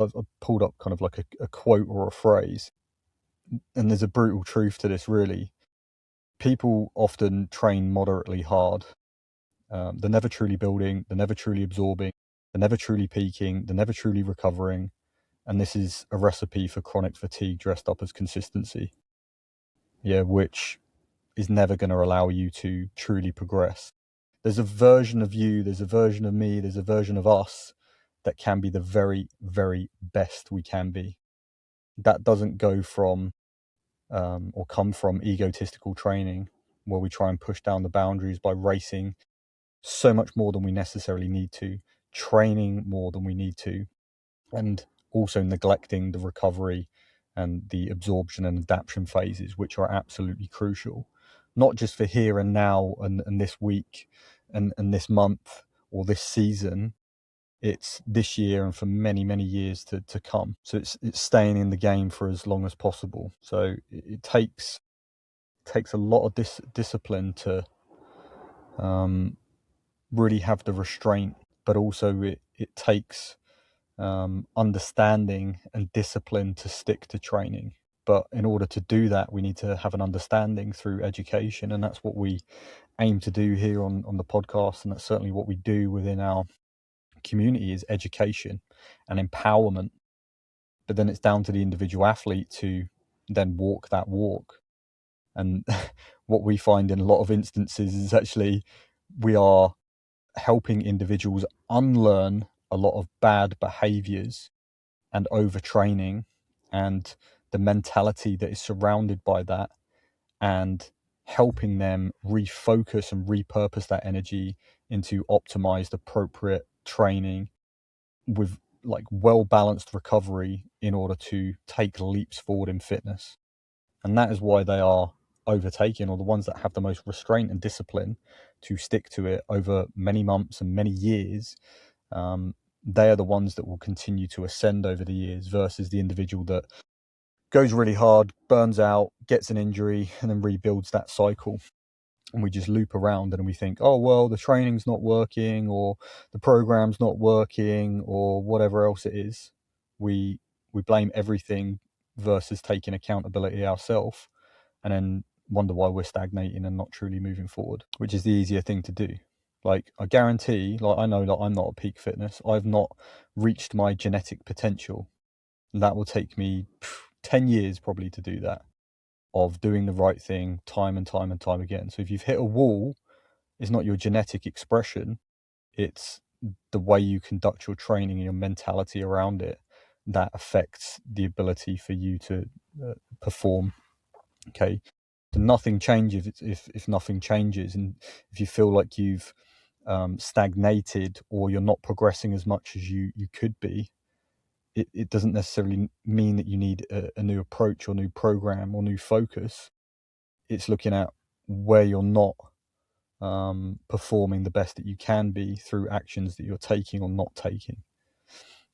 I've pulled up kind of like a quote or a phrase, and there's a brutal truth to this, really. People often train moderately hard. They're never truly building, they're never truly absorbing, they're never truly peaking, they're never truly recovering. And this is a recipe for chronic fatigue dressed up as consistency. Yeah, which is never going to allow you to truly progress. There's a version of you, there's a version of me, there's a version of us that can be the very, very best we can be. That doesn't go from or come from egotistical training, where we try and push down the boundaries by racing so much more than we necessarily need to, training more than we need to, and also neglecting the recovery and the absorption and adaptation phases, which are absolutely crucial, not just for here and now and this week and this month or this season. It's this year and for many, many years to come. So it's staying in the game for as long as possible. So it takes a lot of discipline to really have the restraint, but also it takes understanding and discipline to stick to training. But in order to do that, we need to have an understanding through education, and that's what we aim to do here on the podcast, and that's certainly what we do within our community, is education and empowerment. But then it's down to the individual athlete to then walk that walk. And what we find in a lot of instances is actually we are helping individuals unlearn a lot of bad behaviors and overtraining and the mentality that is surrounded by that, and helping them refocus and repurpose that energy into optimized, appropriate training with like well-balanced recovery in order to take leaps forward in fitness. And that is why they are overtaken, or the ones that have the most restraint and discipline to stick to it over many months and many years. They are the ones that will continue to ascend over the years, versus the individual that goes really hard, burns out, gets an injury, and then rebuilds that cycle. And we just loop around and we think, oh, well, the training's not working, or the program's not working, or whatever else it is. We blame everything versus taking accountability ourselves, and then wonder why we're stagnating and not truly moving forward, which is the easier thing to do. Like, I guarantee, like, I know that I'm not at peak fitness. I've not reached my genetic potential. That will take me 10 years probably to do that, of doing the right thing time and time and time again. So if you've hit a wall, it's not your genetic expression, it's the way you conduct your training and your mentality around it that affects the ability for you to perform. Okay, so nothing changes if nothing changes, and if you feel like you've stagnated, or you're not progressing as much as you could be, it doesn't necessarily mean that you need a new approach or new program or new focus. It's looking at where you're not performing the best that you can be through actions that you're taking or not taking.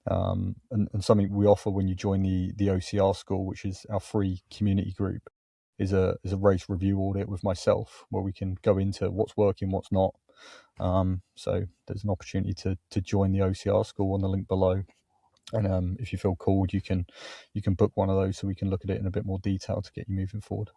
And something we offer when you join the OCR school, which is our free community group, is a race review audit with myself, where we can go into what's working, what's not. So there's an opportunity to join the OCR school on the link below. And if you feel called, you can book one of those so we can look at it in a bit more detail to get you moving forward.